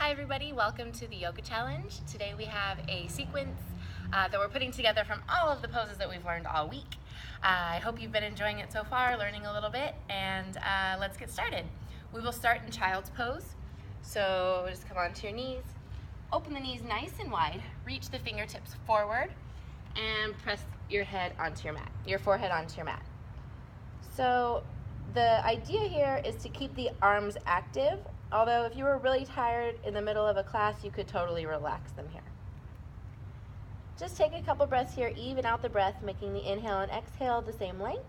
Hi everybody, welcome to the Yoga Challenge. Today we have a sequence that we're putting together from all of the poses that we've learned all week. I hope you've been enjoying it so far, learning a little bit, and let's get started. We will start in child's pose. So just come onto your knees, open the knees nice and wide, reach the fingertips forward, and press your head onto your mat, your forehead onto your mat. So the idea here is to keep the arms active, although if you were really tired in the middle of a class, you could totally relax them here. Just take a couple breaths here, even out the breath, making the inhale and exhale the same length.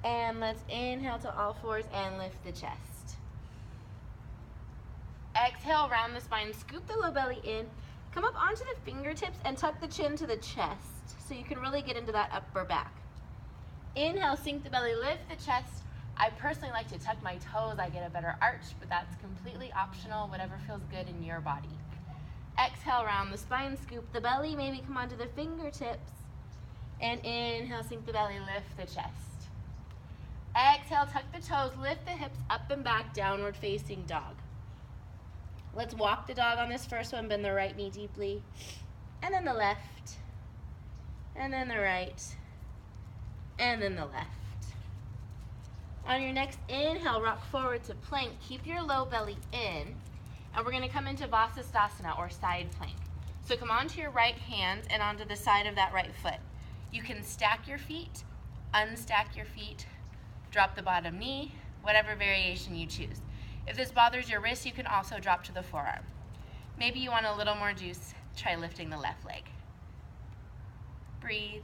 And let's inhale to all fours and lift the chest. Exhale, round the spine, scoop the low belly in, come up onto the fingertips and tuck the chin to the chest so you can really get into that upper back. Inhale, sink the belly, lift the chest. I personally like to tuck my toes. I get a better arch, but that's completely optional, whatever feels good in your body. Exhale, round the spine, scoop the belly, maybe come onto the fingertips. And inhale, sink the belly, lift the chest. Exhale, tuck the toes, lift the hips up and back, downward facing dog. Let's walk the dog on this first one, bend the right knee deeply, and then the left, and then the right, and then the left. On your next inhale, rock forward to plank. Keep your low belly in, and we're gonna come into Vasisthasana, or side plank. So come onto your right hand and onto the side of that right foot. You can stack your feet, unstack your feet, drop the bottom knee, whatever variation you choose. If this bothers your wrist, you can also drop to the forearm. Maybe you want a little more juice, try lifting the left leg. Breathe.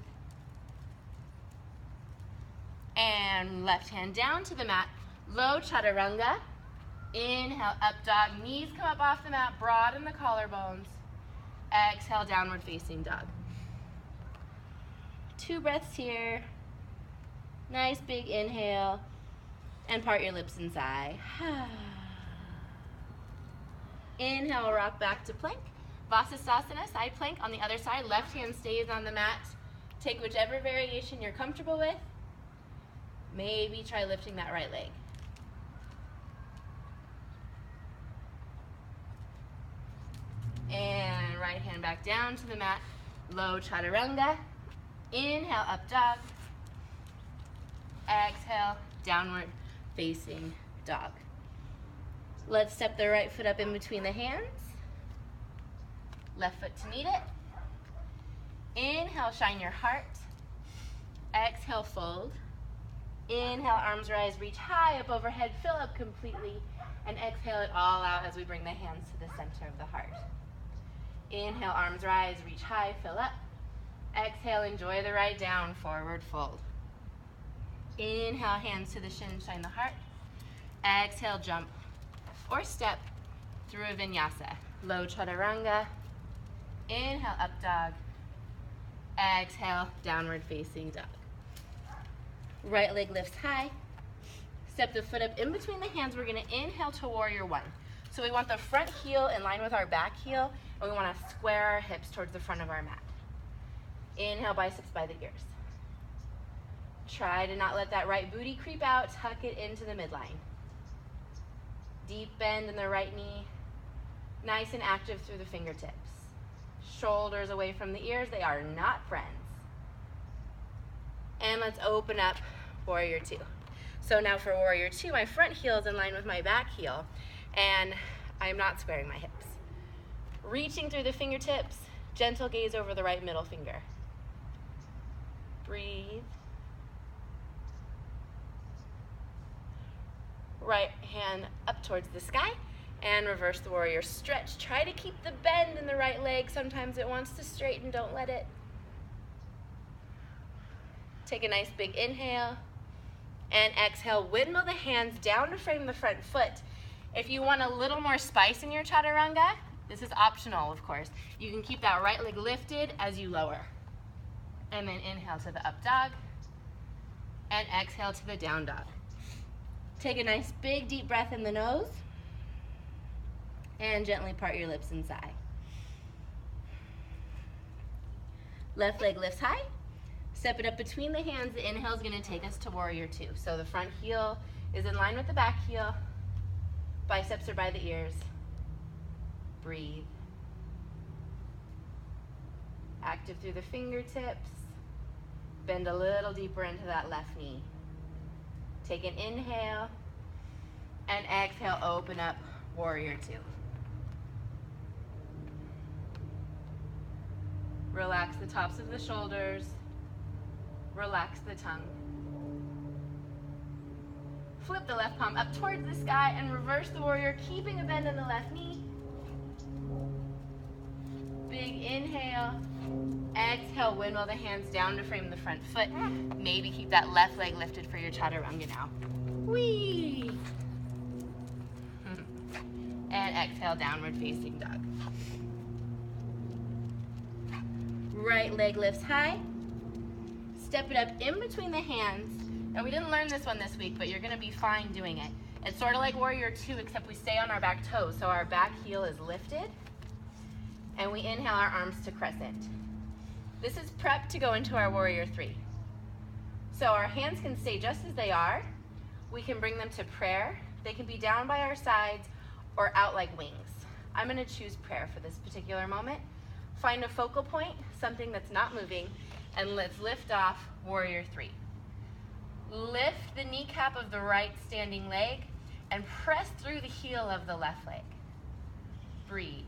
And left hand down to the mat, low chaturanga. Inhale, up dog, knees come up off the mat, broaden the collarbones. Exhale, downward facing dog. 2 breaths here. Nice big inhale, and part your lips and sigh. Inhale, rock back to plank. Vasisthasana, side plank. On the other side, left hand stays on the mat. Take whichever variation you're comfortable with. Maybe try lifting that right leg. And right hand back down to the mat, low chaturanga. Inhale, up dog. Exhale, downward facing dog. Let's step the right foot up in between the hands. Left foot to meet it. Inhale, shine your heart. Exhale, fold. Inhale, arms rise, reach high up overhead, fill up completely, and exhale it all out as we bring the hands to the center of the heart. Inhale, arms rise, reach high, fill up. Exhale, enjoy the ride down, forward fold. Inhale, hands to the shin, shine the heart. Exhale, jump or step through a vinyasa. Low chaturanga. Inhale, up dog. Exhale, downward facing dog. Right leg lifts high. Step the foot up in between the hands. We're gonna inhale to warrior one. So we want the front heel in line with our back heel, and we wanna square our hips towards the front of our mat. Inhale, biceps by the ears. Try to not let that right booty creep out. Tuck it into the midline. Deep bend in the right knee. Nice and active through the fingertips. Shoulders away from the ears. They are not friends. And let's open up warrior two. So now for warrior two, my front heel is in line with my back heel, and I'm not squaring my hips. Reaching through the fingertips, gentle gaze over the right middle finger. Breathe. Right hand up towards the sky, and reverse the warrior stretch. Try to keep the bend in the right leg. Sometimes it wants to straighten, don't let it. Take a nice big inhale, and exhale, windmill the hands down to frame the front foot. If you want a little more spice in your chaturanga, this is optional, of course. You can keep that right leg lifted as you lower. And then inhale to the up dog, and exhale to the down dog. Take a nice big deep breath in the nose, and gently part your lips and sigh. Left leg lifts high. Step it up between the hands. The inhale is going to take us to warrior two. So the front heel is in line with the back heel. Biceps are by the ears. Breathe. Active through the fingertips. Bend a little deeper into that left knee. Take an inhale, and exhale, open up, warrior two. Relax the tops of the shoulders. Relax the tongue. Flip the left palm up towards the sky and reverse the warrior, keeping a bend in the left knee. Big inhale. Exhale, windmill the hands down to frame the front foot. Maybe keep that left leg lifted for your chaturanga now. Whee! And exhale, downward facing dog. Right leg lifts high. Step it up in between the hands. Now we didn't learn this one this week, but you're gonna be fine doing it. It's sort of like warrior two, except we stay on our back toes. So our back heel is lifted, and we inhale our arms to crescent. This is prep to go into our warrior three. So our hands can stay just as they are. We can bring them to prayer. They can be down by our sides or out like wings. I'm gonna choose prayer for this particular moment. Find a focal point, something that's not moving, and let's lift off warrior three. Lift the kneecap of the right standing leg and press through the heel of the left leg. Breathe.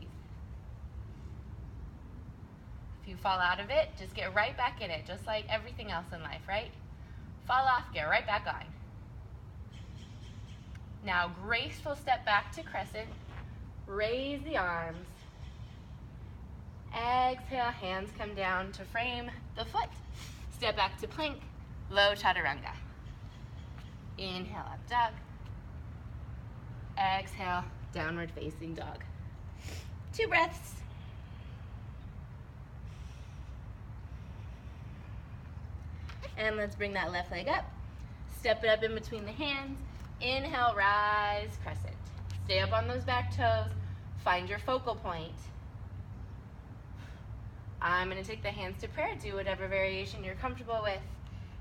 If you fall out of it, just get right back in it, just like everything else in life, right? Fall off, get right back on. Now, graceful step back to crescent. Raise the arms. Exhale, hands come down to frame the foot. Step back to plank, low chaturanga. Inhale, up dog. Exhale, downward facing dog. 2 breaths. And let's bring that left leg up. Step it up in between the hands. Inhale, rise, crescent. Stay up on those back toes. Find your focal point. I'm gonna take the hands to prayer. Do whatever variation you're comfortable with.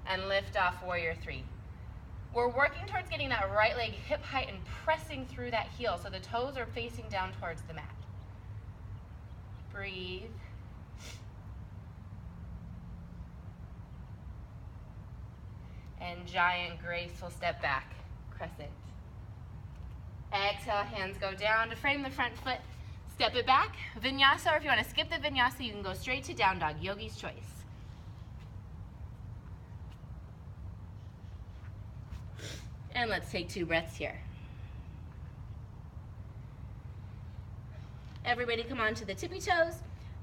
And lift off warrior three. We're working towards getting that right leg hip height and pressing through that heel so the toes are facing down towards the mat. Breathe. And giant graceful step back, crescent. Exhale, hands go down to frame the front foot. Step it back, vinyasa, or if you want to skip the vinyasa, you can go straight to down dog, yogi's choice. And let's take 2 breaths here. Everybody come on to the tippy toes.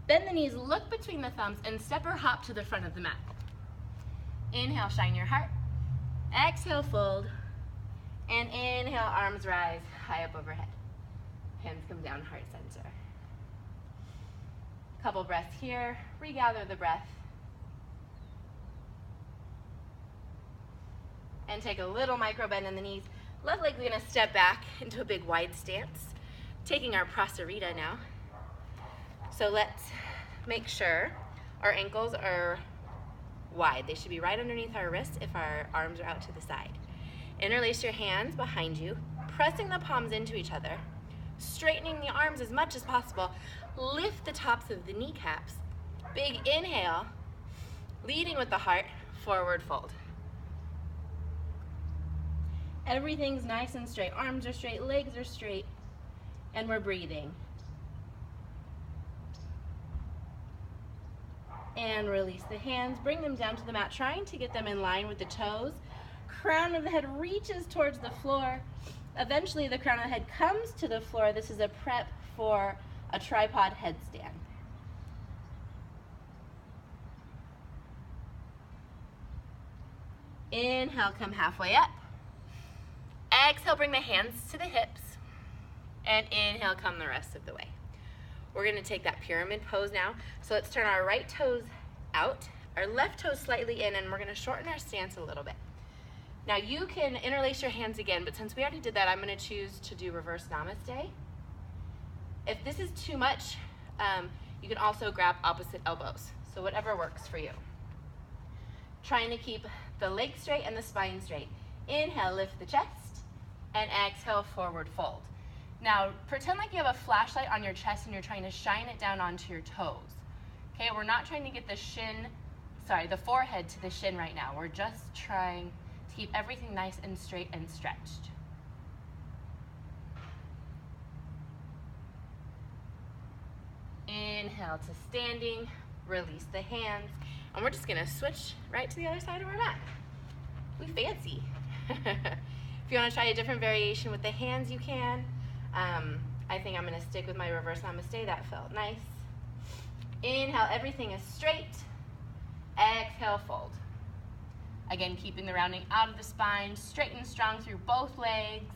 Bend the knees, look between the thumbs, and step or hop to the front of the mat. Inhale, shine your heart. Exhale, fold. And inhale, arms rise high up overhead. Hands come down, heart center. Couple breaths here. Regather the breath. And take a little micro bend in the knees. Left leg, we're gonna step back into a big wide stance. Taking our prasarita now. So let's make sure our ankles are wide. They should be right underneath our wrists if our arms are out to the side. Interlace your hands behind you, pressing the palms into each other, straightening the arms as much as possible. Lift the tops of the kneecaps. Big inhale, leading with the heart, forward fold. Everything's nice and straight. Arms are straight, legs are straight, and we're breathing. And release the hands, bring them down to the mat, trying to get them in line with the toes. Crown of the head reaches towards the floor. Eventually the crown of the head comes to the floor. This is a prep for a tripod headstand. Inhale, come halfway up. Exhale, bring the hands to the hips. And inhale, come the rest of the way. We're gonna take that pyramid pose now. So let's turn our right toes out, our left toes slightly in, and we're gonna shorten our stance a little bit. Now you can interlace your hands again, but since we already did that, I'm gonna choose to do reverse namaste. If this is too much, you can also grab opposite elbows. So whatever works for you. Trying to keep the legs straight and the spine straight. Inhale, lift the chest. and exhale, forward fold. Now, pretend like you have a flashlight on your chest and you're trying to shine it down onto your toes. Okay, we're not trying to get the forehead to the shin right now. We're just trying to keep everything nice and straight and stretched. Inhale to standing, release the hands, and we're just gonna switch right to the other side of our mat. We fancy. If you wanna try a different variation with the hands, you can. I think I'm gonna stick with my reverse namaste. That felt nice. Inhale, everything is straight. Exhale, fold. Again, keeping the rounding out of the spine, straight and strong through both legs.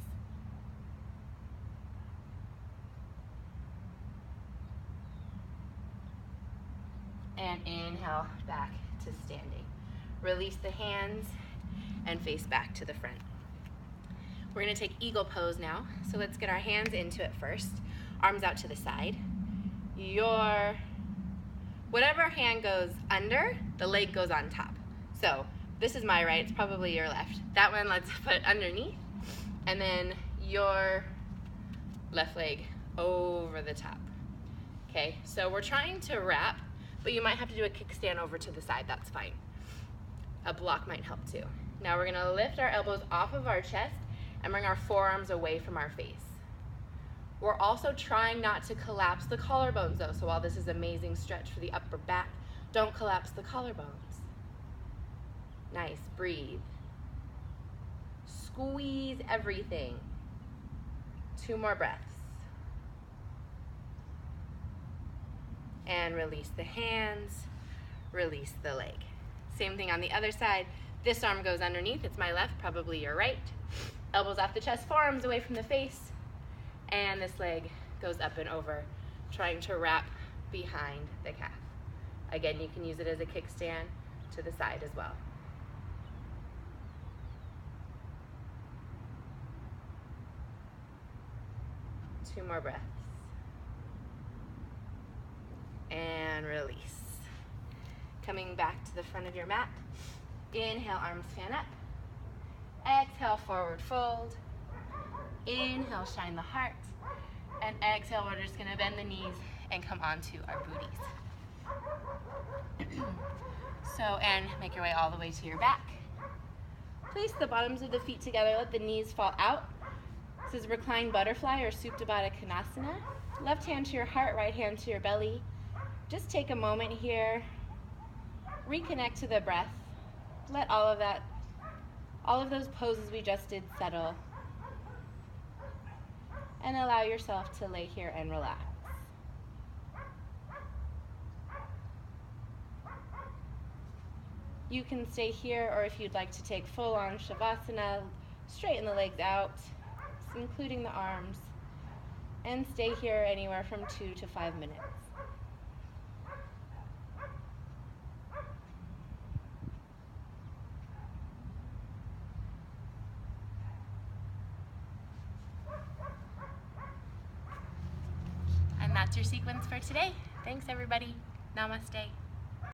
And inhale, back to standing. Release the hands and face back to the front. We're gonna take eagle pose now. So let's get our hands into it first. Arms out to the side. Whatever hand goes under, the leg goes on top. So this is my right, it's probably your left. That one let's put underneath. And then your left leg over the top. Okay, so we're trying to wrap, but you might have to do a kickstand over to the side, that's fine. A block might help too. Now we're gonna lift our elbows off of our chest and bring our forearms away from our face. We're also trying not to collapse the collarbones though, so while this is amazing stretch for the upper back, don't collapse the collarbones. Nice, breathe. Squeeze everything. 2 more breaths. And release the hands, release the leg. Same thing on the other side. This arm goes underneath, it's my left, probably your right. Elbows off the chest, forearms away from the face. And this leg goes up and over, trying to wrap behind the calf. Again, you can use it as a kickstand to the side as well. Two more breaths. And release. Coming back to the front of your mat. Inhale, arms fan up. Exhale, forward fold. Inhale, shine the heart. And exhale, we're just gonna bend the knees and come onto our booties. And make your way all the way to your back. Place the bottoms of the feet together, let the knees fall out. This is reclined butterfly or Supta Baddha Konasana. Left hand to your heart, right hand to your belly. Just take a moment here, reconnect to the breath. Let all of those poses we just did settle. And allow yourself to lay here and relax. You can stay here, or if you'd like to take full-on Shavasana, straighten the legs out, including the arms, and stay here anywhere from 2 to 5 minutes. And that's your sequence for today. Thanks, everybody. Namaste.